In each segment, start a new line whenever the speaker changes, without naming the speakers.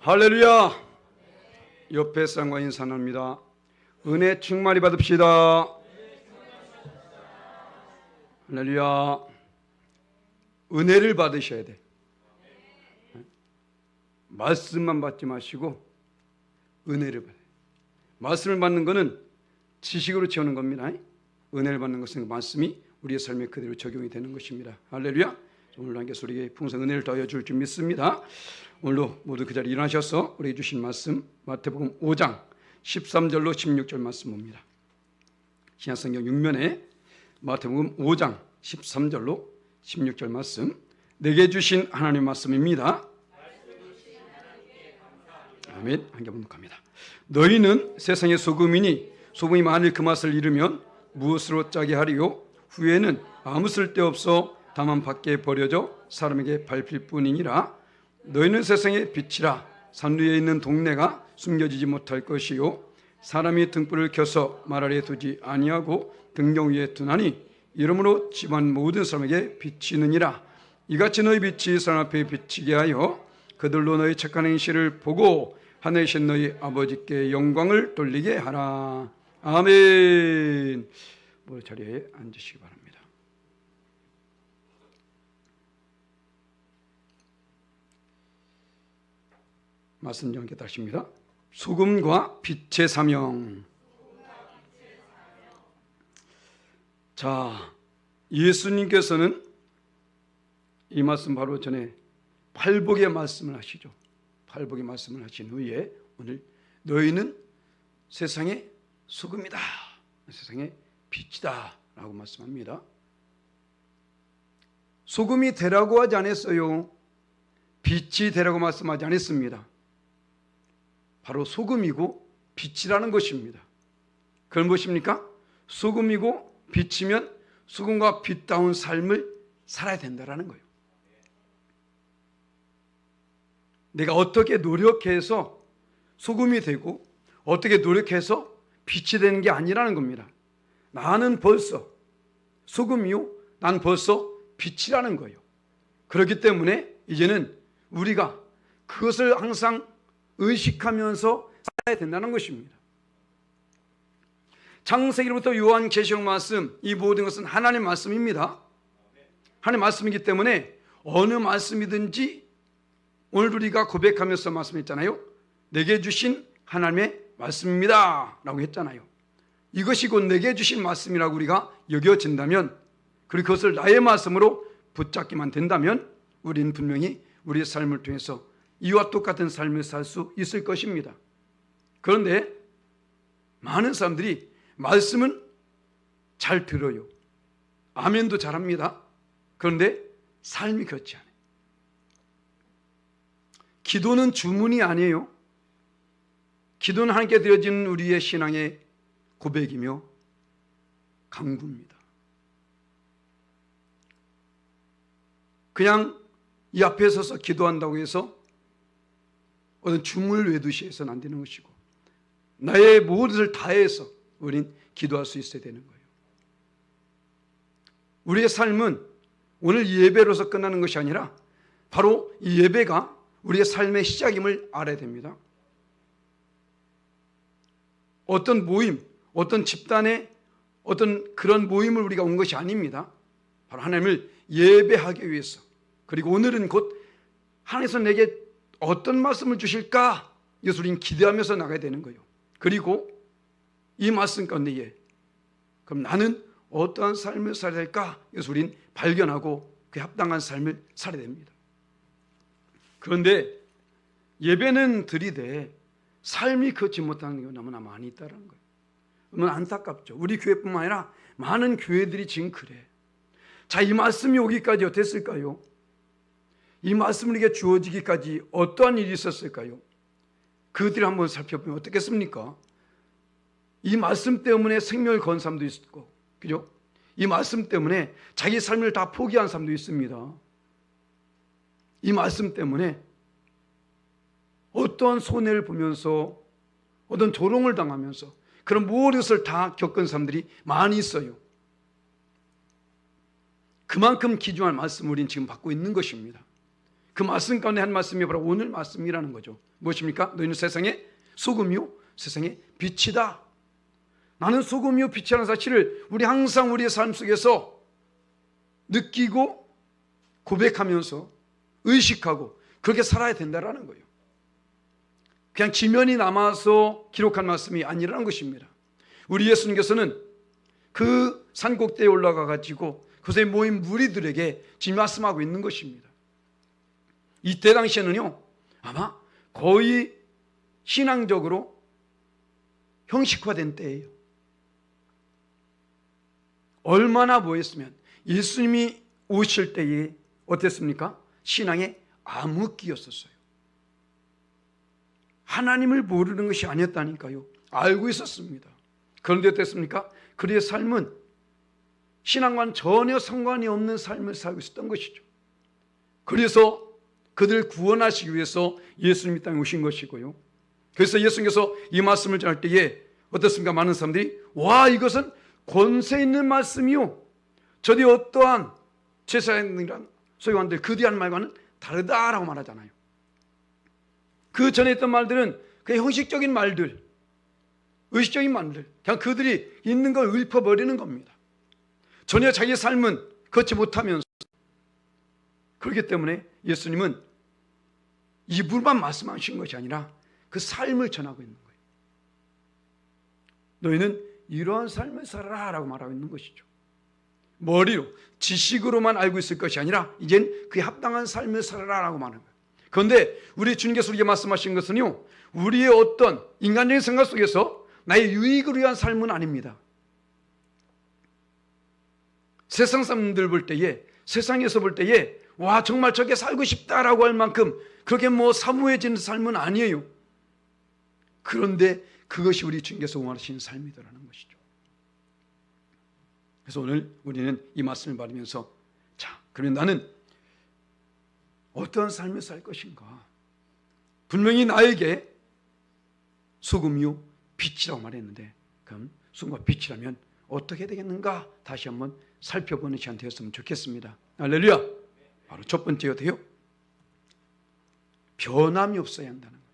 할렐루야. 옆에 사람과 인사 나눕니다. 은혜 충만히 받읍시다. 할렐루야. 은혜를 받으셔야 돼. 말씀만 받지 마시고 은혜를 받아요. 말씀을 받는 것은 지식으로 채우는 겁니다. 은혜를 받는 것은 말씀이 우리의 삶에 그대로 적용이 되는 것입니다. 할렐루야. 오늘도 함께 우리에게 풍성 은혜를 더하여 줄 줄 믿습니다. 오늘도 모두 그 자리에 일어나셔서 우리에게 주신 말씀 마태복음 5장 13절로 16절 말씀 봅니다. 신약성경 6면에 마태복음 5장 13절로 16절 말씀, 내게 주신 하나님의 말씀입니다. 아멘. 함께 봉독합니다. 너희는 세상의 소금이니 소금이 만일 그 맛을 잃으면 무엇으로 짜게 하리요? 후에는 아무 쓸데없어 다만 밖에 버려져 사람에게 밟힐 뿐이니라. 너희는 세상의 빛이라. 산 위에 있는 동네가 숨겨지지 못할 것이요, 사람이 등불을 켜서 말 아래에 두지 아니하고 등경 위에 두나니 이러므로 집안 모든 사람에게 비치느니라. 이같이 너희 빛이 사람 앞에 비치게 하여 그들로 너희 착한 행실을 보고 하늘에 계신 너희 아버지께 영광을 돌리게 하라. 아멘. 자리에 앉으시기 바랍니다. 말씀 좀 깨달으십니다. 소금과 빛의 사명. 자, 예수님께서는 이 말씀 바로 전에 팔복의 말씀을 하시죠. 팔복의 말씀을 하신 후에 오늘 너희는 세상의 소금이다, 세상의 빛이다 라고 말씀합니다. 소금이 되라고 하지 않았어요. 빛이 되라고 말씀하지 않았습니다. 바로 소금이고 빛이라는 것입니다. 그건 무엇입니까? 소금이고 빛이면 소금과 빛다운 삶을 살아야 된다는 거예요. 내가 어떻게 노력해서 소금이 되고 어떻게 노력해서 빛이 되는 게 아니라는 겁니다. 나는 벌써 소금이요, 난 벌써 빛이라는 거예요. 그렇기 때문에 이제는 우리가 그것을 항상 의식하면서 살아야 된다는 것입니다. 창세기로부터 요한계시록 말씀, 이 모든 것은 하나님의 말씀입니다. 하나님의 말씀이기 때문에 어느 말씀이든지 오늘 우리가 고백하면서 말씀했잖아요. 내게 주신 하나님의 말씀입니다 라고 했잖아요. 이것이 곧 내게 주신 말씀이라고 우리가 여겨진다면, 그리고 그것을 나의 말씀으로 붙잡기만 된다면 우리는 분명히 우리의 삶을 통해서 이와 똑같은 삶을 살 수 있을 것입니다. 그런데 많은 사람들이 말씀은 잘 들어요. 아멘도 잘합니다. 그런데 삶이 그렇지 않아요. 기도는 주문이 아니에요. 기도는 하나님께 드려진 우리의 신앙의 고백이며 강구입니다. 그냥 이 앞에 서서 기도한다고 해서 어떤 춤을 외두시 해서는 안 되는 것이고, 나의 모든 것을 다해서 우린 기도할 수 있어야 되는 거예요. 우리의 삶은 오늘 예배로서 끝나는 것이 아니라 바로 이 예배가 우리의 삶의 시작임을 알아야 됩니다. 어떤 모임, 어떤 집단의 어떤 그런 모임을 우리가 온 것이 아닙니다. 바로 하나님을 예배하기 위해서, 그리고 오늘은 곧 하나님께서 내게 어떤 말씀을 주실까? 이것을 우리는 기대하면서 나가야 되는 거예요. 그리고 이 말씀 가운데에 그럼 나는 어떠한 삶을 살아야 될까? 이것을 우리는 발견하고 그에 합당한 삶을 살아야 됩니다. 그런데 예배는 드리되 삶이 그렇지 못하는 경우가 너무나 많이 있다는 거예요. 너무 안타깝죠. 우리 교회뿐만 아니라 많은 교회들이 지금 그래. 자, 이 말씀이 오기까지 어땠을까요? 이 말씀이 우리에게 주어지기까지 어떠한 일이 있었을까요? 그들을 한번 살펴보면 어떻겠습니까? 이 말씀 때문에 생명을 건 사람도 있고, 그죠? 이 말씀 때문에 자기 삶을 다 포기한 사람도 있습니다. 이 말씀 때문에 어떠한 손해를 보면서 어떤 조롱을 당하면서 그런 모든 것을 다 겪은 사람들이 많이 있어요. 그만큼 귀중한 말씀을 우리는 지금 받고 있는 것입니다. 그 말씀 가운데 한 말씀이 바로 오늘 말씀이라는 거죠. 무엇입니까? 너희는 세상의 소금이요 세상의 빛이다. 나는 소금이요 빛이라는 사실을 우리 항상 우리의 삶 속에서 느끼고 고백하면서 의식하고 그렇게 살아야 된다는 거예요. 그냥 지면이 남아서 기록한 말씀이 아니라는 것입니다. 우리 예수님께서는 그 산꼭대에 올라가 가지고 그곳에 모인 무리들에게 지금 말씀하고 있는 것입니다. 이때 당시에는요 아마 거의 신앙적으로 형식화된 때예요. 얼마나 뭐였으면 예수님이 오실 때에 어땠습니까? 신앙의 암흑기였었어요. 하나님을 모르는 것이 아니었다니까요. 알고 있었습니다. 그런데 어땠습니까? 그들의 삶은 신앙과는 전혀 상관이 없는 삶을 살고 있었던 것이죠. 그래서 그들을 구원하시기 위해서 예수님이 땅에 오신 것이고요. 그래서 예수님께서 이 말씀을 전할 때에 어떻습니까? 많은 사람들이 와 이것은 권세 있는 말씀이요 저들이 어떠한 제사장이란 소유관들 그들이 하는 말과는 다르다라고 말하잖아요. 그 전에 했던 말들은 그냥 형식적인 말들, 의식적인 말들, 그냥 그들이 있는 걸 읊어버리는 겁니다. 전혀 자기의 삶은 걷지 못하면서. 그렇기 때문에 예수님은 입으로만 말씀하신 것이 아니라 그 삶을 전하고 있는 거예요. 너희는 이러한 삶을 살아라 라고 말하고 있는 것이죠. 머리로 지식으로만 알고 있을 것이 아니라 이젠 그에 합당한 삶을 살아라 라고 말하는 거예요. 그런데 우리 주님께서 우리에게 말씀하신 것은요 우리의 어떤 인간적인 생각 속에서 나의 유익을 위한 삶은 아닙니다. 세상 사람들 볼 때에 세상에서 볼 때에 와 정말 저게 살고 싶다라고 할 만큼 그렇게 뭐 사무해지는 삶은 아니에요. 그런데 그것이 우리 주님께서 원하시는 삶이더라는 것이죠. 그래서 오늘 우리는 이 말씀을 받으면서 자 그러면 나는 어떤 삶을 살 것인가. 분명히 나에게 소금이요 빛이라고 말했는데 그럼 소금과 빛이라면 어떻게 되겠는가 다시 한번 살펴보는 시간 되었으면 좋겠습니다. 할렐루야. 바로 첫 번째가 돼요. 변함이 없어야 한다는 거예요.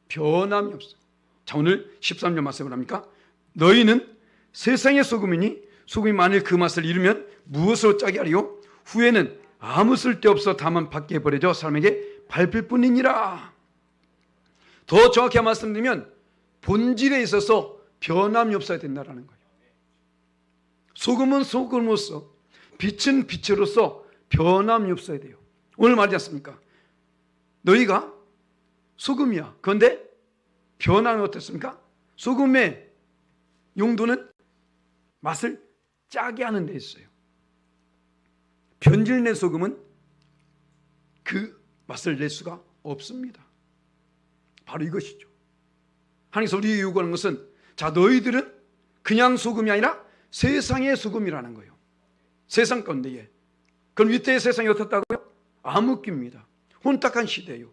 변함이 없어. 자 오늘 13절 말씀을 합니까? 너희는 세상의 소금이니 소금이 만일 그 맛을 잃으면 무엇으로 짜게 하리요? 후에는 아무 쓸데없어 다만 밖에 버려져 사람에게 밟힐 뿐이니라. 더 정확히 말씀드리면 본질에 있어서 변함이 없어야 된다는 거예요. 소금은 소금으로서 빛은 빛으로서 변함이 없어야 돼요. 오늘 말이지 않습니까? 너희가 소금이야. 그런데 변함이 어떻습니까? 소금의 용도는 맛을 짜게 하는 데 있어요. 변질된 소금은 그 맛을 낼 수가 없습니다. 바로 이것이죠. 하나님께서 우리에게 요구하는 것은 자 너희들은 그냥 소금이 아니라 세상의 소금이라는 거예요. 세상 건데에. 그럼 이때의 세상이 어떻다고요? 암흑기입니다. 혼탁한 시대예요.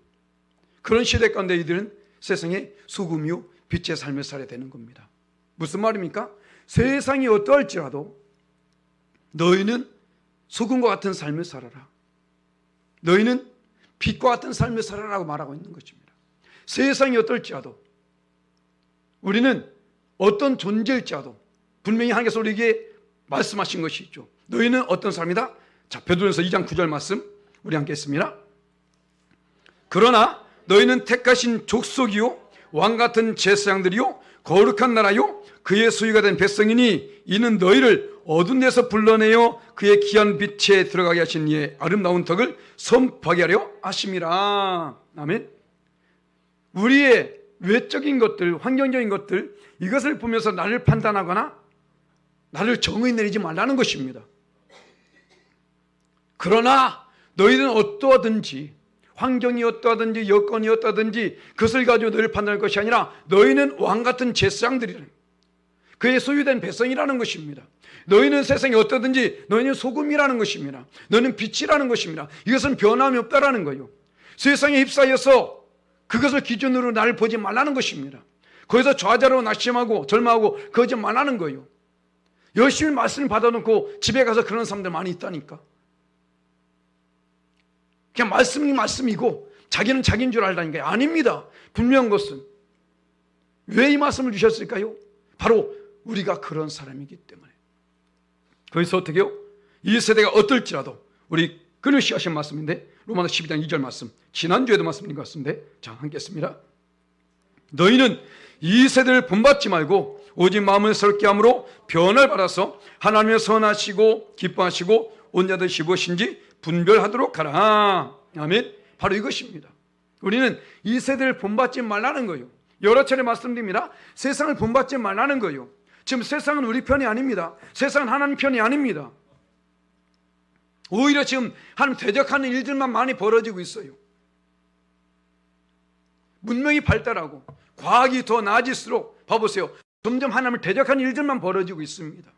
그런 시대 가운데 이들은 세상의 소금이요 빛의 삶을 살아야 되는 겁니다. 무슨 말입니까? 세상이 어떠할지라도 너희는 소금과 같은 삶을 살아라. 너희는 빛과 같은 삶을 살아라고 말하고 있는 것입니다. 세상이 어떨지라도 우리는 어떤 존재일지라도 분명히 하나님께서 우리에게 말씀하신 것이 있죠. 너희는 어떤 사람이다? 자, 베드로전서 2장 9절 말씀 우리 함께 했습니다. 그러나 너희는 택하신 족속이요 왕같은 제사장들이요 거룩한 나라요 그의 소유가 된 백성이니 이는 너희를 어두운 데서 불러내어 그의 귀한 빛에 들어가게 하신 이의 아름다운 덕을 선포하게 하려 하심이라. 아멘. 우리의 외적인 것들, 환경적인 것들 이것을 보면서 나를 판단하거나 나를 정의 내리지 말라는 것입니다. 그러나 너희는 어떠하든지 환경이 어떠하든지 여건이 어떠하든지 그것을 가지고 너희를 판단할 것이 아니라 너희는 왕같은 제사장들이라. 그의 소유된 백성이라는 것입니다. 너희는 세상이 어떠든지 너희는 소금이라는 것입니다. 너희는 빛이라는 것입니다. 이것은 변함이 없다라는 거예요. 세상에 휩싸여서 그것을 기준으로 나를 보지 말라는 것입니다. 거기서 좌절하고 낙심하고 절망하고 그러지 말라는 거예요. 열심히 말씀을 받아놓고 집에 가서 그런 사람들 많이 있다니까. 그냥 말씀이 말씀이고 자기는 자기인 줄 알다니까요. 아닙니다. 분명한 것은 왜 이 말씀을 주셨을까요? 바로 우리가 그런 사람이기 때문에. 거기서 어떻게 해요? 이 세대가 어떨지라도 우리 그릇이 하신 말씀인데 로마서 12장 2절 말씀, 지난주에도 말씀드린 것 같은데, 자 함께 했습니다. 너희는 이 세대를 본받지 말고 오직 마음을 새롭게 함으로 변화를 받아서 하나님의 선하시고 기뻐하시고 온전한 뜻이 무엇인지 분별하도록 하라. 아멘. 바로 이것입니다. 우리는 이 세대를 본받지 말라는 거예요. 여러 차례 말씀드립니다. 세상을 본받지 말라는 거예요. 지금 세상은 우리 편이 아닙니다. 세상은 하나님 편이 아닙니다. 오히려 지금 하나님 대적하는 일들만 많이 벌어지고 있어요. 문명이 발달하고 과학이 더 나아질수록 봐보세요. 점점 하나님을 대적하는 일들만 벌어지고 있습니다.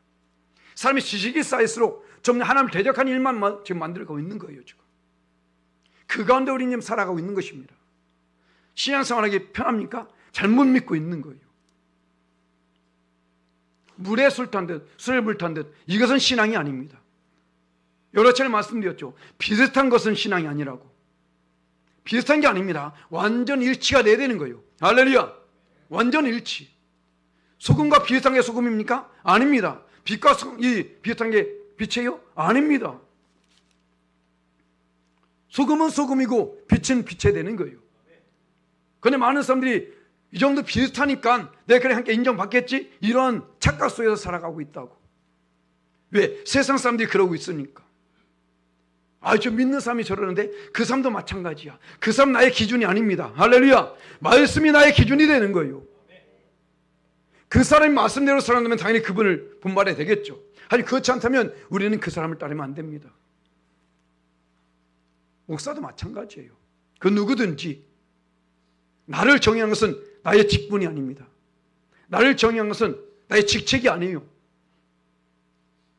사람의 지식이 쌓일수록 점점 하나님을 대적하는 일만 지금 만들고 있는 거예요. 지금 그 가운데 우리는 지금 살아가고 있는 것입니다. 신앙생활하기 편합니까? 잘못 믿고 있는 거예요. 물에 술 탄 듯, 술에 물 탄 듯, 이것은 신앙이 아닙니다. 여러 차례 말씀드렸죠. 비슷한 것은 신앙이 아니라고. 비슷한 게 아닙니다. 완전 일치가 돼야 되는 거예요. 할렐루야. 완전 일치. 소금과 비슷한 게 소금입니까? 아닙니다. 빛과 비슷한 게 빛이에요? 아닙니다. 소금은 소금이고 빛은 빛이 되는 거예요. 그런데 많은 사람들이 이 정도 비슷하니까 내가 그래 함께 인정받겠지? 이런 착각 속에서 살아가고 있다고. 왜? 세상 사람들이 그러고 있으니까. 저 믿는 사람이 저러는데 그 사람도 마찬가지야. 그 사람 나의 기준이 아닙니다. 할렐루야. 말씀이 나의 기준이 되는 거예요. 그 사람이 말씀대로 살아가면 당연히 그분을 본받아야 되겠죠. 아니 그렇지 않다면 우리는 그 사람을 따르면 안 됩니다. 목사도 마찬가지예요. 그 누구든지 나를 정의한 것은 나의 직분이 아닙니다. 나를 정의한 것은 나의 직책이 아니에요.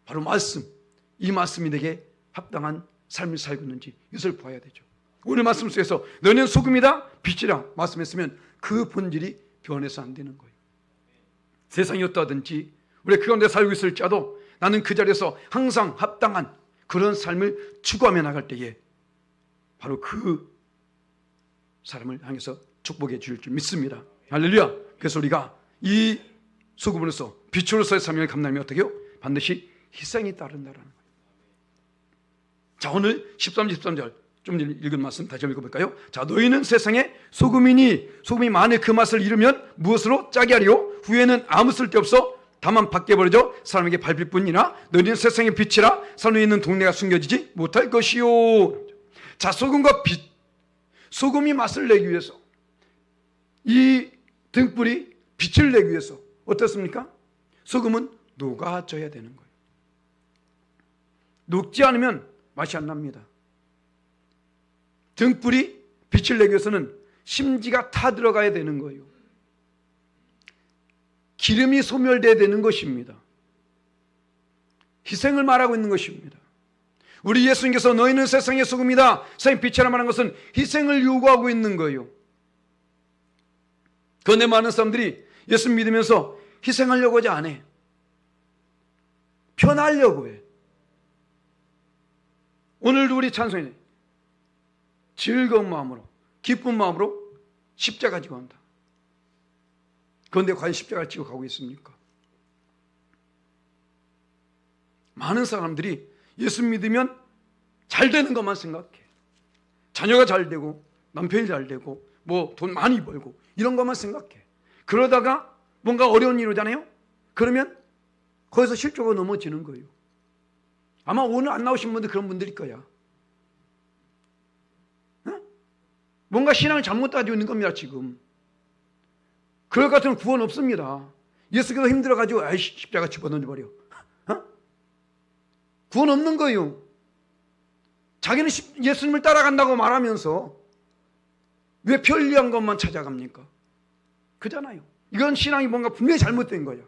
바로 말씀, 이 말씀이 내게 합당한 삶을 살고 있는지 이것을 봐야 되죠. 오늘 말씀 속에서 너는 소금이다 빛이라 말씀했으면 그 본질이 변해서 안 되는 거예요. 세상이 어떠하든지 우리 그 가운데 살고 있을지라도 나는 그 자리에서 항상 합당한 그런 삶을 추구하며 나갈 때에 바로 그 사람을 향해서 축복해 주실 줄 믿습니다. 할렐루야. 그래서 우리가 이 소금으로서 빛으로서의 사명을 감당하면 어떻게 해요? 반드시 희생이 따른다라는 거예요. 자, 오늘 13절 좀 읽은 말씀 다시 읽어볼까요? 자, 너희는 세상의 소금이니 소금이 만일 그 맛을 잃으면 무엇으로 짜게 하리요? 후에는 아무 쓸데없어 다만 밖에 버려져 사람에게 밟힐 뿐이나 너희는 세상의 빛이라 산위에 있는 동네가 숨겨지지 못할 것이요. 자, 소금과 빛, 소금이 맛을 내기 위해서 이 등불이 빛을 내기 위해서 어떻습니까? 소금은 녹아져야 되는 거예요. 녹지 않으면 맛이 안 납니다. 등불이 빛을 내기 위해서는 심지가 타 들어가야 되는 거예요. 기름이 소멸돼야 되는 것입니다. 희생을 말하고 있는 것입니다. 우리 예수님께서 너희는 세상의 소금이다, 세상의 빛이라 말한 것은 희생을 요구하고 있는 거예요. 그런데 많은 사람들이 예수 믿으면서 희생하려고 하지 않아. 편하려고 해. 오늘도 우리 찬송에 즐거운 마음으로 기쁜 마음으로 십자가 지고 한다. 그런데 과연 십자가를 지고 가고 있습니까? 많은 사람들이 예수 믿으면 잘 되는 것만 생각해. 자녀가 잘 되고 남편이 잘 되고 뭐 돈 많이 벌고 이런 것만 생각해. 그러다가 뭔가 어려운 일이 오잖아요. 그러면 거기서 실족으로 넘어지는 거예요. 아마 오늘 안 나오신 분들 그런 분들일 거야. 어? 뭔가 신앙을 잘못 가지고 있는 겁니다. 지금 그럴 것 같으면 구원 없습니다. 예수께서 힘들어가지고 아이씨 십자가 집어던져버려. 어? 구원 없는 거예요. 자기는 예수님을 따라간다고 말하면서 왜 편리한 것만 찾아갑니까? 그잖아요. 이건 신앙이 뭔가 분명히 잘못된 거예요.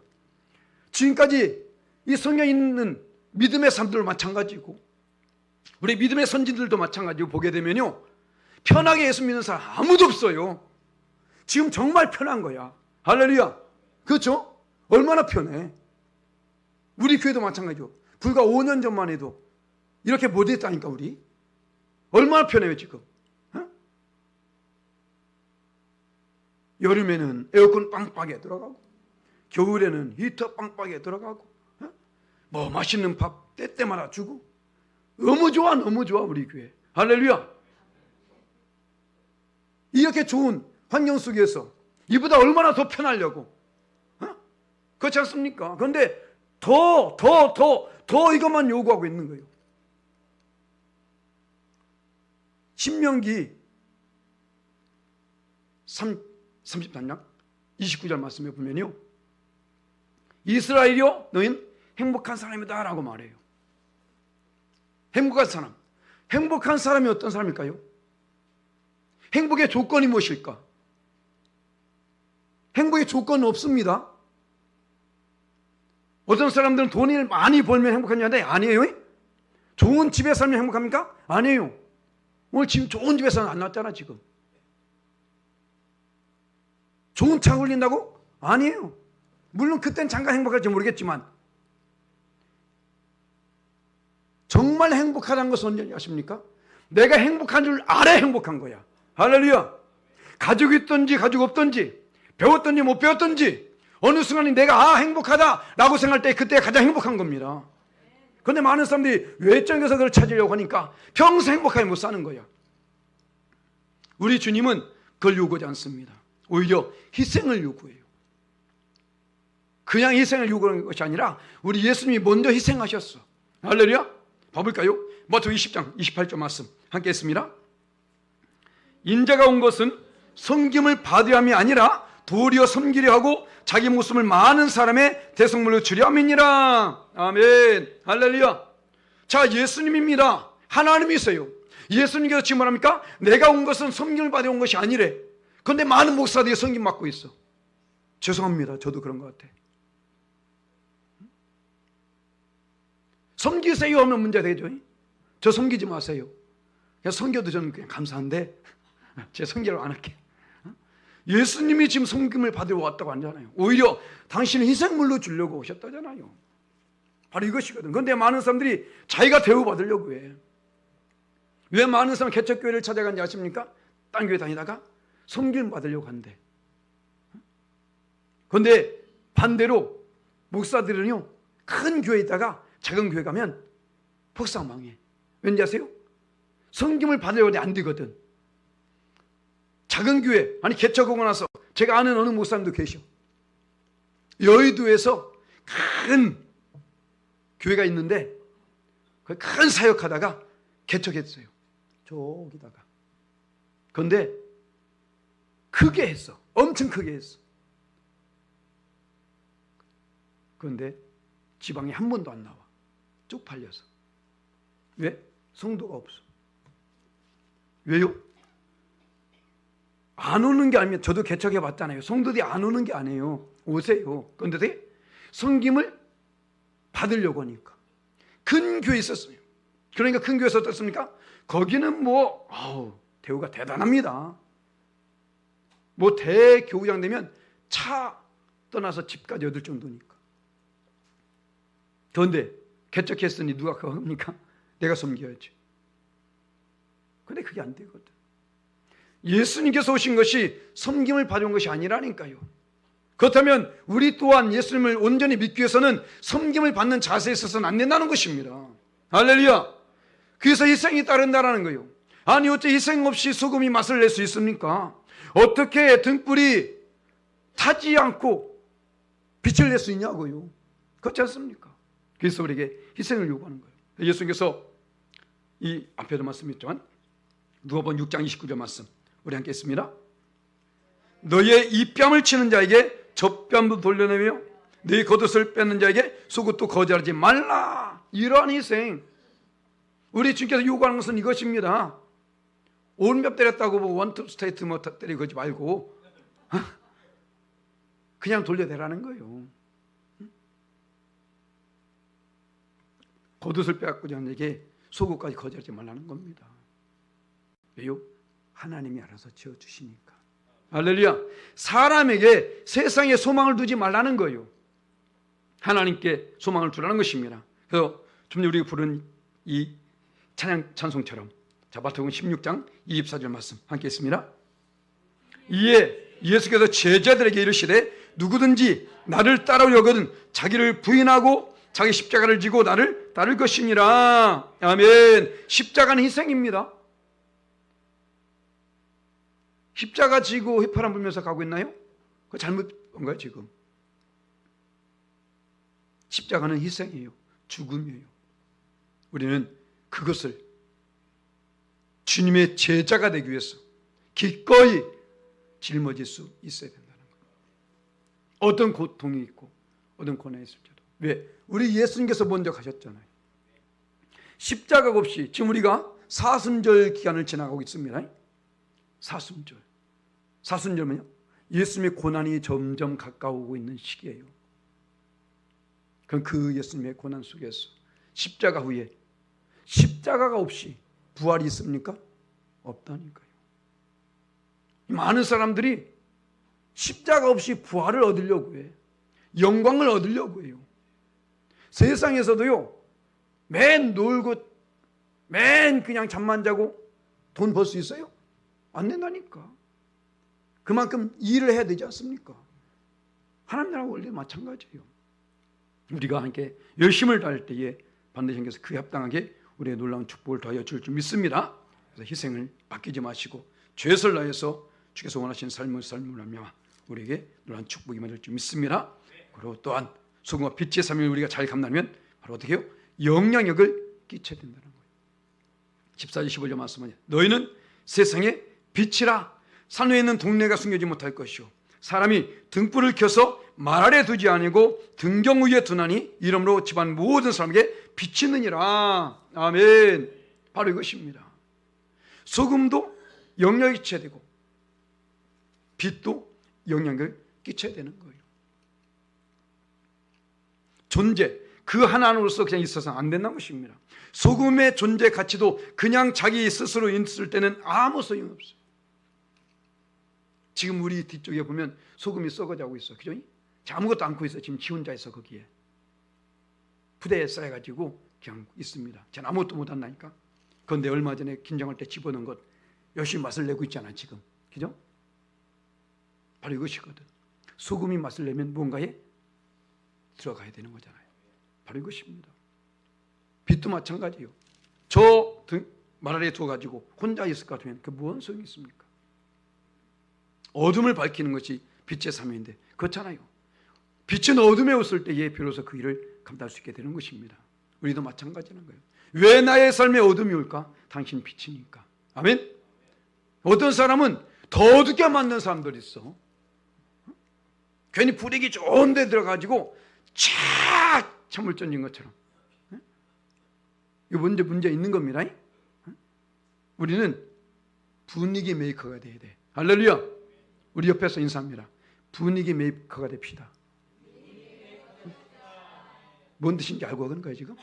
지금까지 이 성경에 있는 믿음의 사람들도 마찬가지고 우리 믿음의 선진들도 마찬가지고 보게 되면요, 편하게 예수 믿는 사람 아무도 없어요. 지금 정말 편한 거야. 할렐루야. 그렇죠? 얼마나 편해. 우리 교회도 마찬가지죠. 불과 5년 전만 해도 이렇게 못했다니까. 우리 얼마나 편해요 지금. 어? 여름에는 에어컨 빵빵하게 들어가고 겨울에는 히터 빵빵하게 들어가고 뭐 맛있는 밥 때때마다 주고 너무 좋아 너무 좋아 우리 교회. 할렐루야. 이렇게 좋은 환경 속에서 이보다 얼마나 더 편하려고. 그렇지 않습니까? 그런데 더 이것만 요구하고 있는 거예요. 신명기 33장 29절 말씀에 보면요, 이스라엘이여 너희는 행복한 사람이다 라고 말해요. 행복한 사람. 행복한 사람이 어떤 사람일까요? 행복의 조건이 무엇일까? 행복의 조건은 없습니다. 어떤 사람들은 돈을 많이 벌면 행복하냐는데 아니에요. 좋은 집에 살면 행복합니까? 아니에요. 오늘 지금 좋은 집에서는 안 났잖아 지금. 좋은 차 흘린다고? 아니에요. 물론 그땐 잠깐 행복할지 모르겠지만 정말 행복하다는 것은 언제 아십니까? 내가 행복한 줄 알아야 행복한 거야. 할렐루야. 가족이 있든지 가족 없든지 배웠든지 못 배웠든지 어느 순간에 내가 행복하다라고 생각할 때 그때 가장 행복한 겁니다. 그런데 많은 사람들이 외적에서 그걸 찾으려고 하니까 평생 행복하게 못 사는 거야. 우리 주님은 그걸 요구하지 않습니다. 오히려 희생을 요구해요. 그냥 희생을 요구하는 것이 아니라 우리 예수님이 먼저 희생하셨어. 할렐루야. 봐볼까요? 마태복음 20장 28절 말씀 함께 했습니다. 인자가 온 것은 섬김을 받으려 함이 아니라 도리어 섬기려 하고 자기 목숨을 많은 사람의 대속물로 주려 함이니라. 아멘. 할렐루야. 자, 예수님입니다. 하나님이세요. 예수님께서 지금 뭐랍니까? 내가 온 것은 섬김을 받으려 온 것이 아니래. 그런데 많은 목사들이 섬김 받고 있어. 죄송합니다. 저도 그런 것 같아. 섬기세요 하면 문제 되죠. 저 섬기지 마세요. 그냥 섬겨도 저는 그냥 감사한데 제 섬기를 안 할게. 예수님이 지금 섬김을 받으러 왔다고 하잖아요. 오히려 당신을 희생물로 주려고 오셨다잖아요. 바로 이것이거든. 그런데 많은 사람들이 자기가 대우받으려고 해. 왜 많은 사람이 개척교회를 찾아간지 아십니까? 딴 교회 다니다가 섬김 받으려고 한대. 그런데 반대로 목사들은요, 큰 교회에 있다가 작은 교회 가면 폭삭망해. 왠지 아세요? 섬김을 받으려고 안 되거든. 작은 교회, 아니 개척하고 나서 제가 아는 어느 목사님도 계셔. 여의도에서 큰 교회가 있는데 큰 사역하다가 개척했어요. 저기다가. 그런데 크게 했어. 엄청 크게 했어. 그런데 지방에 한 번도 안 나와. 쪽팔려서. 왜? 성도가 없어. 왜요? 안 오는 게 아니면 저도 개척해 봤잖아요. 성도들이 안 오는 게 아니에요. 오세요. 그런데 섬김을 받으려고 하니까. 큰 교회에 있었어요. 그러니까 큰 교회에서 어떻습니까? 거기는 대우가 대단합니다. 대교우장 되면 차 떠나서 집까지 얻을 정도니까. 그런데 개척했으니 누가 그거 합니까? 내가 섬겨야지. 근데 그게 안 되거든. 예수님께서 오신 것이 섬김을 받은 것이 아니라니까요. 그렇다면 우리 또한 예수님을 온전히 믿기 위해서는 섬김을 받는 자세에 있어서는 안 된다는 것입니다. 할렐루야. 그래서 희생이 따른다라는 거예요. 아니 어째 희생 없이 소금이 맛을 낼 수 있습니까? 어떻게 등불이 타지 않고 빛을 낼 수 있냐고요. 그렇지 않습니까? 그래서 우리에게 희생을 요구하는 거예요. 예수님께서 이 앞에도 말씀했지만 누가복음 6장 29절 말씀 우리 함께 했습니다. 너의 이 뺨을 치는 자에게 젖뺨도 돌려내며 너의 겉옷을 뺏는 자에게 속옷도 거절하지 말라. 이러한 희생. 우리 주님께서 요구하는 것은 이것입니다. 오른벽 때렸다고 원투 스테이트 때리고 그러지 말고 그냥 돌려대라는 거예요. 겉옷을 빼앗고자 하는 자에게 속옷까지 거절하지 말라는 겁니다. 왜요? 하나님이 알아서 지어주시니까. 할렐루야. 사람에게 세상에 소망을 두지 말라는 거예요. 하나님께 소망을 두라는 것입니다. 그래서 좀 우리가 부른 이 찬송처럼 자, 마태복음 16장 24절 말씀 함께 있습니다. 이에 예수께서 제자들에게 이르시되 누구든지 나를 따르려거든 자기를 부인하고 자기 십자가를 지고 나를 따를 것이니라. 아멘. 십자가는 희생입니다. 십자가 지고 휘파람 불면서 가고 있나요? 그거 잘못인가요 지금? 십자가는 희생이에요. 죽음이에요. 우리는 그것을 주님의 제자가 되기 위해서 기꺼이 짊어질 수 있어야 된다는 거예요. 어떤 고통이 있고 어떤 고난이 있을지도. 왜? 우리 예수님께서 먼저 가셨잖아요. 십자가 없이 지금 우리가 사순절 기간을 지나가고 있습니다. 사순절. 사순절은요, 예수님의 고난이 점점 가까우고 있는 시기예요. 그럼 그 예수님의 고난 속에서 십자가 후에 십자가가 없이 부활이 있습니까? 없다니까요. 많은 사람들이 십자가 없이 부활을 얻으려고 해. 영광을 얻으려고 해요. 세상에서도요, 맨 놀고 맨 그냥 잠만 자고 돈 벌 수 있어요? 안 된다니까. 그만큼 일을 해야 되지 않습니까? 하나님 나라 원래 마찬가지예요. 우리가 함께 열심을 다할 때에 반드시 하나님께서 그에 합당하게 우리의 놀라운 축복을 더하여 줄 줄 믿습니다. 그래서 희생을 아끼지 마시고 죄를 다해서 주께서 원하시는 삶을 하며 우리에게 놀라운 축복이 임할 줄 믿습니다. 그리고 또한 소금과 빛의 삶을 우리가 잘 감당하면 바로 어떻게 해요? 영향력을 끼쳐야 된다는 거예요. 14절 15절 말씀은 너희는 세상의 빛이라. 산 위에 있는 동네가 숨겨지 못할 것이요 사람이 등불을 켜서 말 아래 두지 아니고 등경 위에 두나니 이러므로 집안 모든 사람에게 비치느니라. 아멘. 바로 이것입니다. 소금도 영향을 끼쳐야 되고 빛도 영향을 끼쳐야 되는 거예요. 존재 그 하나로서 그냥 있어서는 안 된다는 것입니다. 소금의 존재 가치도 그냥 자기 스스로 있을 때는 아무 소용이 없어요. 지금 우리 뒤쪽에 보면 소금이 썩어가고 있어. 그죠? 아무것도 않고 있어. 지금 지 혼자 있어. 거기에 부대에 쌓여가지고 그냥 있습니다. 전 아무것도 못한다니까. 그런데 얼마 전에 긴장할 때 집어넣은 것 열심히 맛을 내고 있잖아 지금. 그죠? 바로 이것이거든. 소금이 맛을 내면 뭔가에 들어가야 되는 거잖아요. 바로 이것입니다. 빛도 마찬가지예요. 저 말 아래에 두어가지고 혼자 있을 것 같으면 그 무슨 소용이 있습니까? 어둠을 밝히는 것이 빛의 삶인데 그렇잖아요. 빛은 어둠에 없을 때에 비로소 그 일을 감당할 수 있게 되는 것입니다. 우리도 마찬가지는 거예요. 왜 나의 삶에 어둠이 올까? 당신 빛이니까. 아멘. 어떤 사람은 더 어둡게 만든 사람들이 있어. 괜히 분위기 좋은 데 들어가지고 착 찬물 던진 것처럼. 이거 문제 있는 겁니다. 우리는 분위기 메이커가 돼야 돼. 할렐루야. 우리 옆에서 인사합니다. 분위기 메이커가 됩시다. 뭔 뜻인지 알고 그런 거예요 지금?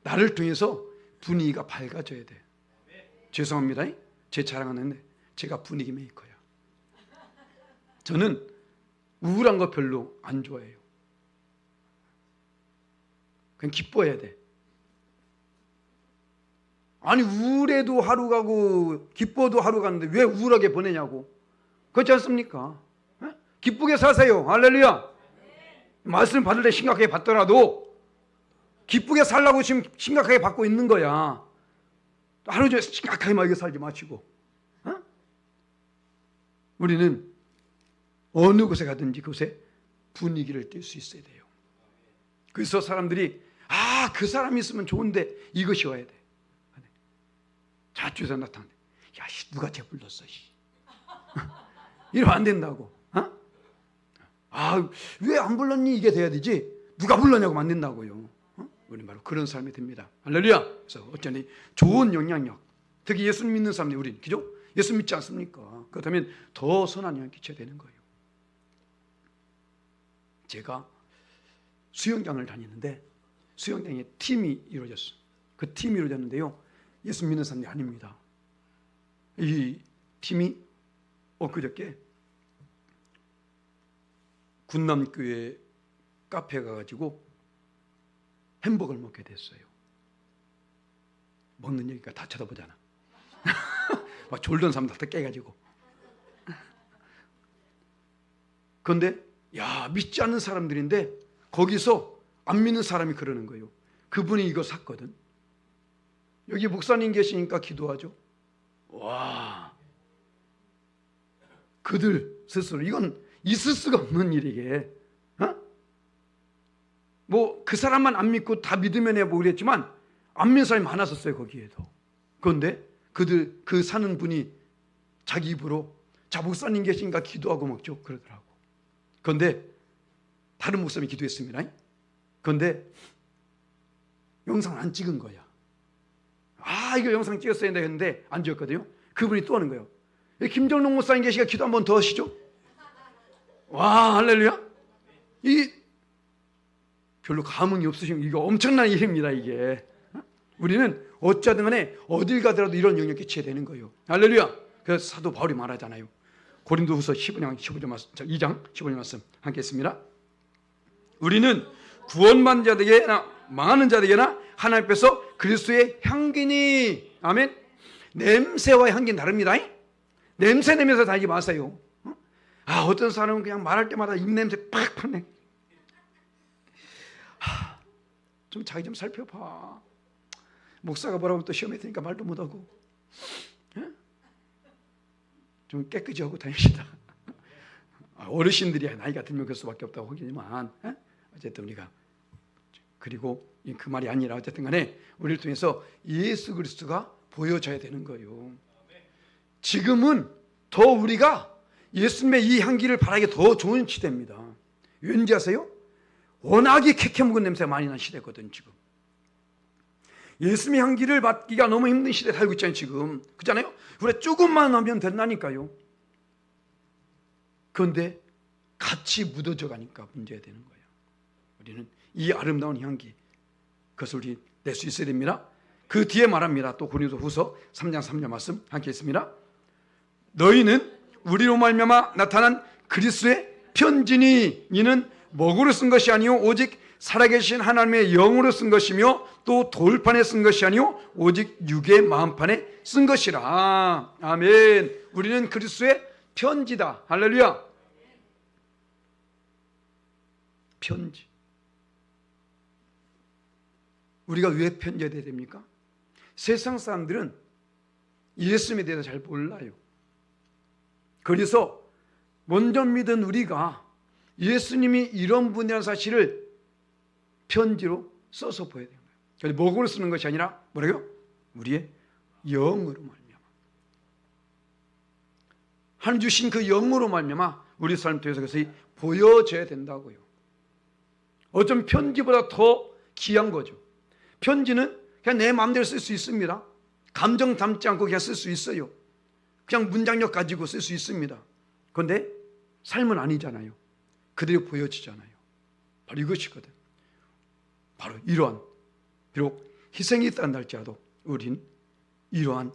나를 통해서 분위기가 밝아져야 돼. 죄송합니다. 제 자랑하는데 제가 분위기 메이커야. 저는 우울한 거 별로 안 좋아해요. 그냥 기뻐해야 돼. 아니 우울해도 하루 가고 기뻐도 하루 가는데 왜 우울하게 보내냐고. 그렇지 않습니까? 기쁘게 사세요. 할렐루야. 말씀 받을 때 심각하게 받더라도 기쁘게 살라고 지금 심각하게 받고 있는 거야. 하루 종일 심각하게 막 살지 마시고. 우리는 어느 곳에 가든지 그곳에 분위기를 띌 수 있어야 돼요. 그래서 사람들이 그 사람이 있으면 좋은데 이것이 와야 돼. 좌측에서 나타나는데 야, 누가 쟤 불렀어. 이러면 안 된다고. 왜 안 불렀니? 이게 돼야 되지. 누가 불렀냐고 안 된다고요. 우리 바로 그런 사람이 됩니다. 할렐루야. 그래서 어쩌니 좋은 영향력. 특히 예수 믿는 사람들 우리는 그죠? 예수 믿지 않습니까? 그렇다면 더 선한 영향을 끼쳐야 되는 거예요. 제가 수영장을 다니는데 수영장에 팀이 이루어졌어요. 그 팀이 이루어졌는데요. 예수 믿는 사람이 아닙니다. 이 팀이 엊그저께 군남교회 카페에 가가지고 햄버거를 먹게 됐어요. 먹는 얘기가 다 쳐다보잖아. 막 졸던 사람들 다 깨가지고. 그런데 야, 믿지 않는 사람들인데 거기서 안 믿는 사람이 그러는 거예요. 그분이 이거 샀거든. 여기 목사님 계시니까 기도하죠. 와, 그들 스스로 이건 있을 수가 없는 일이게. 뭐 그 사람만 안 믿고 다 믿으면 해보고 그랬지만 안 믿는 사람이 많았었어요, 거기에도. 그런데 그 사는 분이 자기 입으로 자, 목사님 계시니까 기도하고 먹죠 그러더라고. 그런데 다른 목사님이 기도했습니다. 그런데 영상을 안 찍은 거야. 아, 이거 영상 찍었어야 했는데 안 찍었거든요. 그분이 또 하는 거예요. 김정록 목사님 계시니까 기도 한 번 더 하시죠. 와, 할렐루야. 이 별로 감흥이 없으시면 이거 엄청난 일입니다, 이게. 우리는 어쩌든 간에 어딜 가더라도 이런 영역 끼쳐야 되는 거예요. 할렐루야. 그래서 사도 바울이 말하잖아요. 고린도후서 2장 15절 말씀 함께 했습니다. 우리는 구원받은 자들에게나 망하는 자들에게나 하나님 앞에서 그리스도의 향기니. 아멘. 냄새와 향기는 다릅니다. 냄새 내면서 다니지 마세요. 아, 어떤 사람은 그냥 말할 때마다 입냄새 팍 파네. 좀 자기 좀 살펴봐. 목사가 뭐라고 또 시험에 드니까 말도 못하고. 좀 깨끗이 하고 다닙시다. 어르신들이 나이가 들면 그럴 수밖에 없다고 하겠지만 어쨌든 우리가, 그리고 그 말이 아니라 어쨌든 간에 우리를 통해서 예수 그리스도가 보여져야 되는 거예요. 지금은 더 우리가 예수님의 이 향기를 바라기 더 좋은 시대입니다. 왠지 아세요? 워낙에 캐캐 묵은 냄새가 많이 난 시대거든 지금. 예수님의 향기를 맡기가 너무 힘든 시대에 살고 있잖아요 지금. 그렇잖아요? 우리가 조금만 하면 된다니까요. 그런데 같이 묻어져 가니까 문제가 되는 거예요. 우리는 이 아름다운 향기, 그것을 우리 낼 수 있어야 됩니다. 그 뒤에 말합니다. 또 고린도후서 3장 3절 말씀 함께 있습니다. 너희는 우리로 말미암아 나타난 그리스도의 편지니 이는 먹으로 쓴 것이 아니요 오직 살아계신 하나님의 영으로 쓴 것이며 또 돌판에 쓴 것이 아니요 오직 육의 마음판에 쓴 것이라. 아멘. 우리는 그리스도의 편지다. 할렐루야. 편지. 우리가 왜 편지가 돼야 됩니까? 세상 사람들은 예수님에 대해서 잘 몰라요. 그래서 먼저 믿은 우리가 예수님이 이런 분이라는 사실을 편지로 써서 보여야 돼요. 그래서 목으로 쓰는 것이 아니라 뭐라고요? 우리의 영으로 말미암아. 하나님 주신 그 영으로 말미암아 우리 삶 통해서 그것이 보여져야 된다고요. 어쩜 편지보다 더 귀한 거죠. 편지는 그냥 내 마음대로 쓸 수 있습니다. 감정 담지 않고 그냥 쓸 수 있어요. 그냥 문장력 가지고 쓸 수 있습니다. 그런데 삶은 아니잖아요. 그대로 보여지잖아요. 바로 이것이거든. 바로 이러한, 비록 희생이 있다는 할지라도 우린 이러한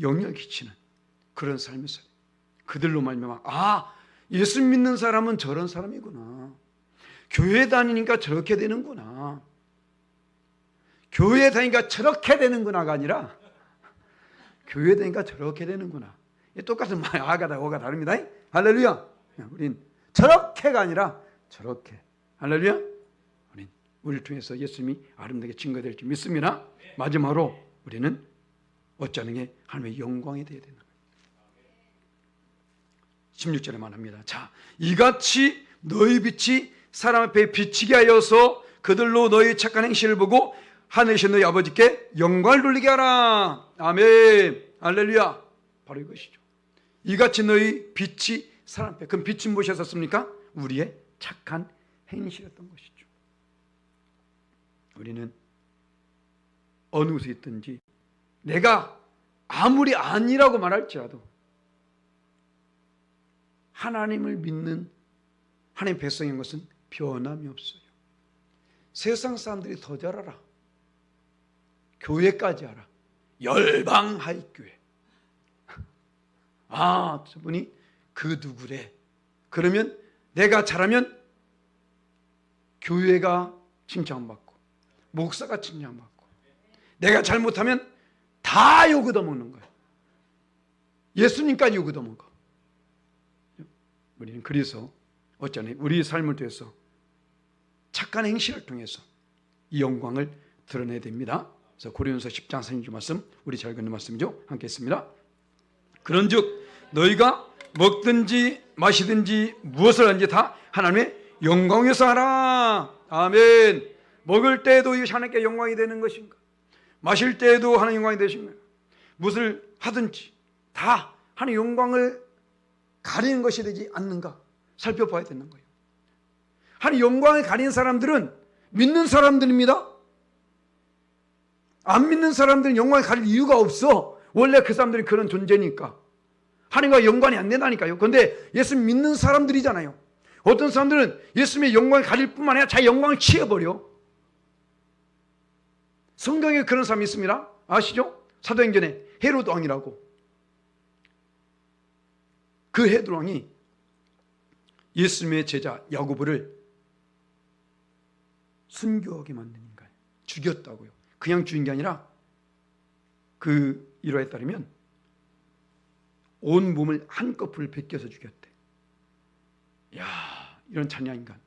영향을 끼치는 그런 삶을 살아요. 그들로 말미암아 아, 예수 믿는 사람은 저런 사람이구나. 교회 다니니까 저렇게 되는구나. 교회 다니니까 저렇게 되는구나가 아니라 교회 다니니까 저렇게 되는구나. 똑같은 말, 아가 다릅니다. 할렐루야. 우린 저렇게가 아니라 저렇게. 할렐루야. 우리를 통해서 예수님이 아름답게 증거될 줄 믿습니다. 마지막으로 우리는 어쩌는 게 하나님의 영광이 되어야 되는 거예요. 16절에 말합니다. 자, 이같이 너희 빛이 사람 앞에 비치게 하여서 그들로 너희 착한 행실을 보고 하늘이신 너희 아버지께 영광을 돌리게 하라. 아멘. 할렐루야. 바로 이것이죠. 이같이 너희 빛이 사람 앞에. 그럼 빛은 무엇이었습니까? 우리의 착한 행실이었던 것이죠. 우리는 어느 곳에 있든지 내가 아무리 아니라고 말할지라도 하나님을 믿는 하나님 백성인 것은 변함이 없어요. 세상 사람들이 더 잘 알아. 교회까지 알아. 열방하이교회. 아, 저분이 그 누구래. 그러면 내가 잘하면 교회가 칭찬받고 목사가 칭찬받고, 내가 잘못하면 다 욕을 먹는 거예요. 예수님까지 욕을 먹어. 우리는 그래서 어쩌네 우리 삶을 통해서 착한 행실을 통해서 이 영광을 드러내야 됩니다. 그래서 고린도서 10장 36절 말씀, 우리 잘 듣는 말씀이죠. 함께 했습니다. 그런즉 너희가 먹든지 마시든지 무엇을 하든지 다 하나님의 영광 위해서 하라. 아멘. 먹을 때에도 이것이 하나님께 영광이 되는 것인가? 마실 때에도 하나님 영광이 되신가? 무엇을 하든지 다 하나님 영광을 가리는 것이 되지 않는가? 살펴봐야 되는 거예요. 하나님 영광을 가리는 사람들은 믿는 사람들입니다. 안 믿는 사람들은 영광을 가릴 이유가 없어. 원래 그 사람들이 그런 존재니까. 하나님과 연관이 안 된다니까요. 그런데 예수 믿는 사람들이잖아요. 어떤 사람들은 예수님의 영광을 가릴 뿐만 아니라 자기 영광을 취해버려. 성경에 그런 사람이 있습니다. 아시죠? 사도행전에 헤로드 왕이라고. 그 헤로드 왕이 예수님의 제자 야고보를 순교하게 만든 인간, 죽였다고요. 그냥 죽인 게 아니라 그 일화에 따르면 온 몸을 한꺼풀 벗겨서 죽였대. 야, 이런 찬양 인간.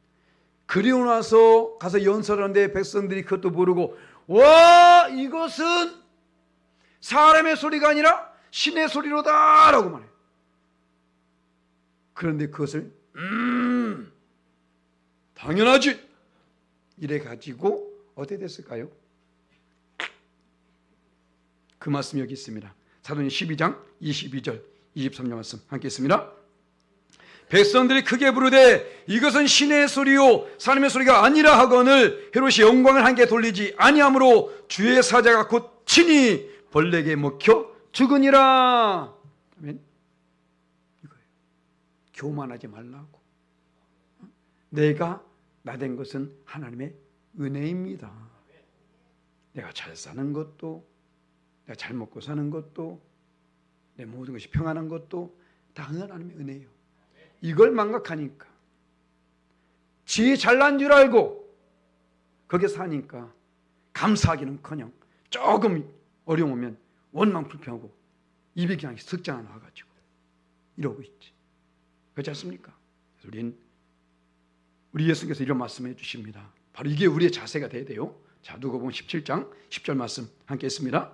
그리고 나서 가서 연설하는데 백성들이 그것도 모르고, 와, 이것은 사람의 소리가 아니라 신의 소리로다 라고 말해요. 그런데 그것을 당연하지 이래 가지고 어떻게 됐을까요? 그 말씀이 여기 있습니다. 사도행전 12장 22절 23절 말씀 함께 있습니다. 백성들이 크게 부르되 이것은 신의 소리요 사람의 소리가 아니라 하거늘 헤롯이 영광을 한게 돌리지 아니하므로 주의 사자가 곧 친히 벌레에게 먹혀 죽으니라. 아멘. 이거예요. 교만하지 말라고. 내가 나된 것은 하나님의 은혜입니다. 내가 잘 사는 것도, 내가 잘 먹고 사는 것도, 내 모든 것이 평안한 것도 다 하나님의 은혜예요. 이걸 망각하니까, 지 잘난 줄 알고 거기에 사니까 감사하기는커녕 조금 어려움 오면 원망 불평하고 입이 그냥 석장 하나 와가지고 이러고 있지. 그렇지 않습니까? 그래서 우리 예수님께서 이런 말씀해 주십니다. 바로 이게 우리의 자세가 돼야 돼요. 자, 누가복음 17장 10절 말씀 함께 했습니다.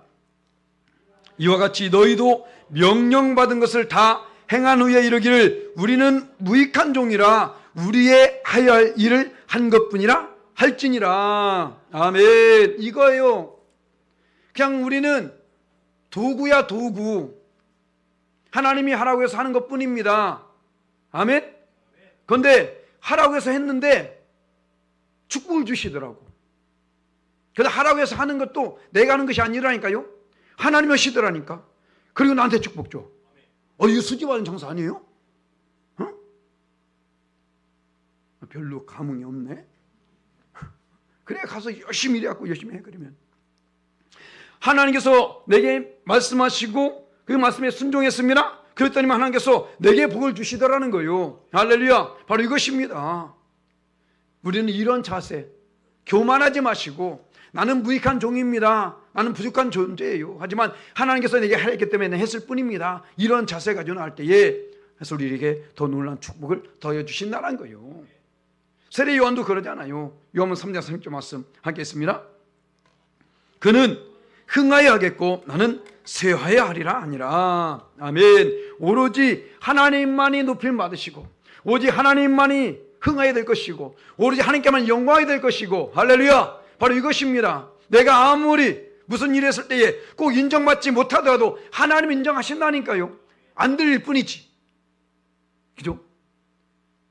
이와 같이 너희도 명령받은 것을 다 행한 후에 이르기를 우리는 무익한 종이라 우리의 하여야 할 일을 한 것뿐이라 할지니라. 아멘. 이거예요. 그냥 우리는 도구야 도구. 하나님이 하라고 해서 하는 것뿐입니다. 아멘. 그런데 하라고 해서 했는데 축복을 주시더라고. 그래서 하라고 해서 하는 것도 내가 하는 것이 아니라니까요. 하나님이 하시더라니까. 그리고 나한테 축복 줘. 이거 수지받은 장사 아니에요? 어? 별로 감흥이 없네. 그래 가서 열심히 일해갖고 열심히 해. 그러면 하나님께서 내게 말씀하시고 그 말씀에 순종했습니다. 그랬더니 하나님께서 내게 복을 주시더라는 거예요. 할렐루야. 바로 이것입니다. 우리는 이런 자세, 교만하지 마시고 나는 무익한 종입니다. 나는 부족한 존재예요. 하지만 하나님께서 내게 하였기 때문에 했을 뿐입니다. 이런 자세 가지고 나올 때에 그래서 우리에게 더 놀라운 축복을 더해 주신다는 거예요. 세례 요한도 그러잖아요. 요한은 3장 30절 말씀 함께 했습니다. 그는 흥하여 하겠고 나는 쇠하여 하리라 아니라. 아멘. 오로지 하나님만이 높임 받으시고 오직 하나님만이 흥하여 될 것이고 오로지 하나님께만 영광이 될 것이고 할렐루야. 바로 이것입니다. 내가 아무리 무슨 일 했을 때에 꼭 인정받지 못하더라도 하나님 인정하신다니까요. 안 들릴 뿐이지. 그죠?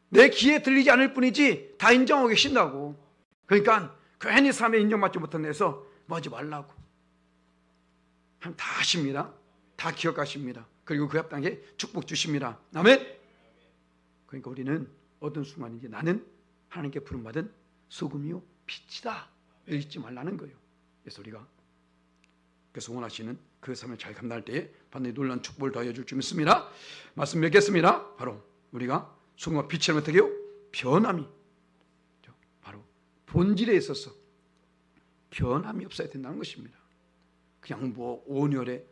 내 귀에 들리지 않을 뿐이지 다 인정하고 계신다고. 그러니까 괜히 삶에 인정받지 못한 데서 뭐 하지 말라고. 다 하십니다. 다 기억하십니다. 그리고 그 합당에 축복 주십니다. 아멘. 그러니까 우리는 어떤 순간인지 나는 하나님께 부름받은 소금이요 빛이다. 잊지 말라는 거예요. 그래서 우리가 그래서 원하시는 그 삶을 잘 감당할 때에 반드시 놀라운 축복을 더해 줄 줄 믿습니다. 말씀 맺겠습니다. 바로 우리가 소금과 빛이라면 어떻게 해요? 변함이 바로 본질에 있어서 변함이 없어야 된다는 것입니다. 그냥 뭐 온열에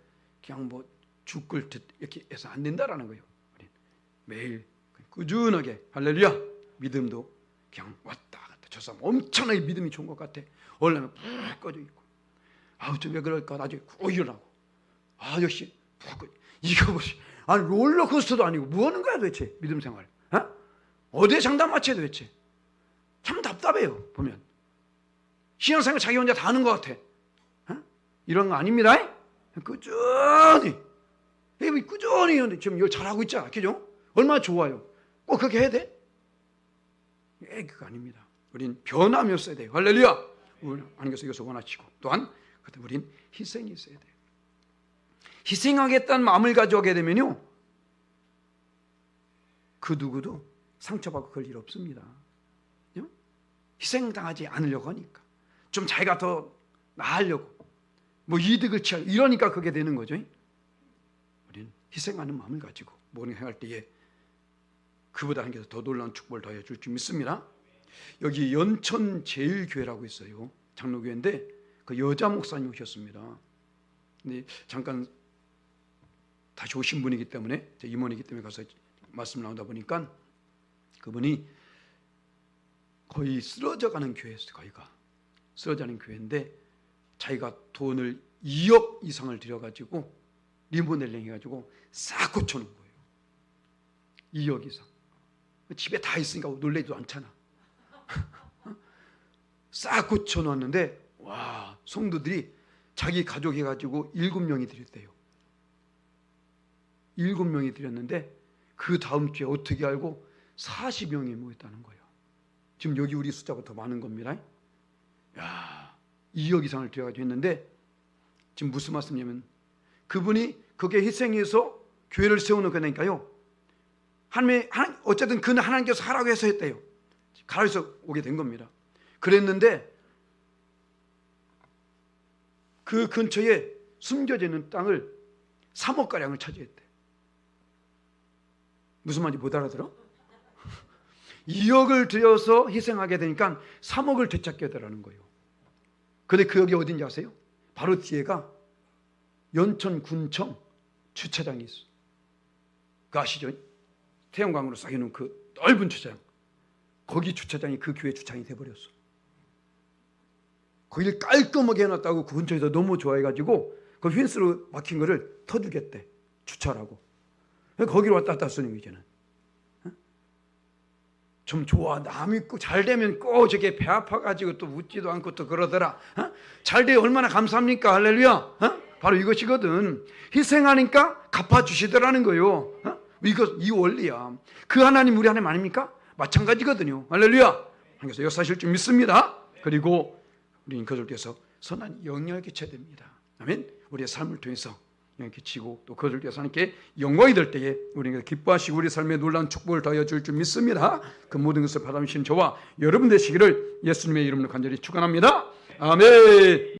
그냥 뭐 죽을 듯 이렇게 해서 안 된다라는 거예요. 매일 꾸준하게 할렐루야 믿음도 그냥 왔다 갔다. 저 사람 엄청나게 믿음이 좋은 것 같아. 올라면 푹 꺼져 있고, 좀 왜 그럴까 나중에 꼭 일어나고, 역시 푹 꺼져. 이거 보시, 롤러코스터도 아니고 뭐 하는 거야 도대체 믿음 생활? 어디에 장단 맞춰야 도대체? 참 답답해요. 보면 신앙생활 자기 혼자 다 하는 것 같아. 이런 거 아닙니다. 꾸준히 지금 이걸 잘하고 있잖아. 그죠? 얼마나 좋아요. 꼭 그렇게 해야 돼? 그거 아닙니다. 우린 변함이 없어야 돼요. 할렐루야. 하나님께서 이것을 원하시고, 또한 우린 희생이 있어야 돼요. 희생하겠다는 마음을 가져오게 되면요, 그 누구도 상처받고 그럴 일 없습니다. 희생당하지 않으려고 하니까, 좀 자기가 더 나으려고, 뭐 이득을 취하려고, 이러니까 그게 되는 거죠. 우리는 희생하는 마음을 가지고 모든 행할 때에 그보다 하나님께서 더 놀라운 축복을 더해 줄 줄 믿습니다. 여기 연천제일교회라고 있어요. 장로교회인데 그 여자 목사님 오셨습니다. 근데 잠깐 다시 오신 분이기 때문에, 제 임원이기 때문에 가서 말씀 나오다 보니까 그분이 거의 쓰러져가는 교회였어요. 거기가 쓰러져가는 교회인데 자기가 돈을 2억 이상을 들여가지고 리모델링 해가지고 싹 고쳐놓은 거예요. 2억 이상. 집에 다 있으니까 놀래지도 않잖아. 싹 고쳐놓았는데, 와, 성도들이 자기 가족 해가지고 7명이 드렸대요. 7명이 드렸는데 그 다음 주에 어떻게 알고 40명이 모였다는 거예요. 지금 여기 우리 숫자가 더 많은 겁니다. 2억 이상을 들여가지고 했는데, 지금 무슨 말씀이냐면 그분이 그게 희생해서 교회를 세우는 거니까요, 어쨌든 그는 하나님께서 하라고 해서 했대요. 가라고 해서 오게 된 겁니다. 그랬는데 그 근처에 숨겨져 있는 땅을 3억가량을 차지했대. 무슨 말인지 못 알아들어? 2억을 들여서 희생하게 되니까 3억을 되찾게 되라는 거예요. 근데 그 여기 어딘지 아세요? 바로 뒤에가 연천군청 주차장이 있어. 그 아시죠? 태양광으로 싹 해놓은 그 넓은 주차장. 거기 주차장이 그 교회 주차장이 돼버렸어. 거기를 깔끔하게 해놨다고 그 근처에서 너무 좋아해가지고 그 펜스로 막힌 거를 터주겠대. 주차라고. 거기로 왔다 갔다 쓰는 거 이제는. 좀 좋아. 남 있고 잘 되면 꼭 저게 배 아파가지고 또 웃지도 않고 또 그러더라. 잘 돼 얼마나 감사합니까? 할렐루야. 바로 이것이거든. 희생하니까 갚아주시더라는 거예요. 이 원리야. 그 하나님 우리 하나님 아닙니까? 마찬가지거든요. 할렐루야. 그래서 역사실 줄 믿습니다. 그리고 우리는 그들 위해서 선한 영향을 끼쳐야 됩니다. 아멘. 우리의 삶을 통해서 영향을 끼치고 또 그들 위해서 하나님께 영광이 될 때에 우리가 기뻐하시고 우리 삶에 놀라운 축복을 더하여 줄 줄 믿습니다. 그 모든 것을 받아주신 저와 여러분 되시기를 예수님의 이름으로 간절히 축원합니다. 아멘.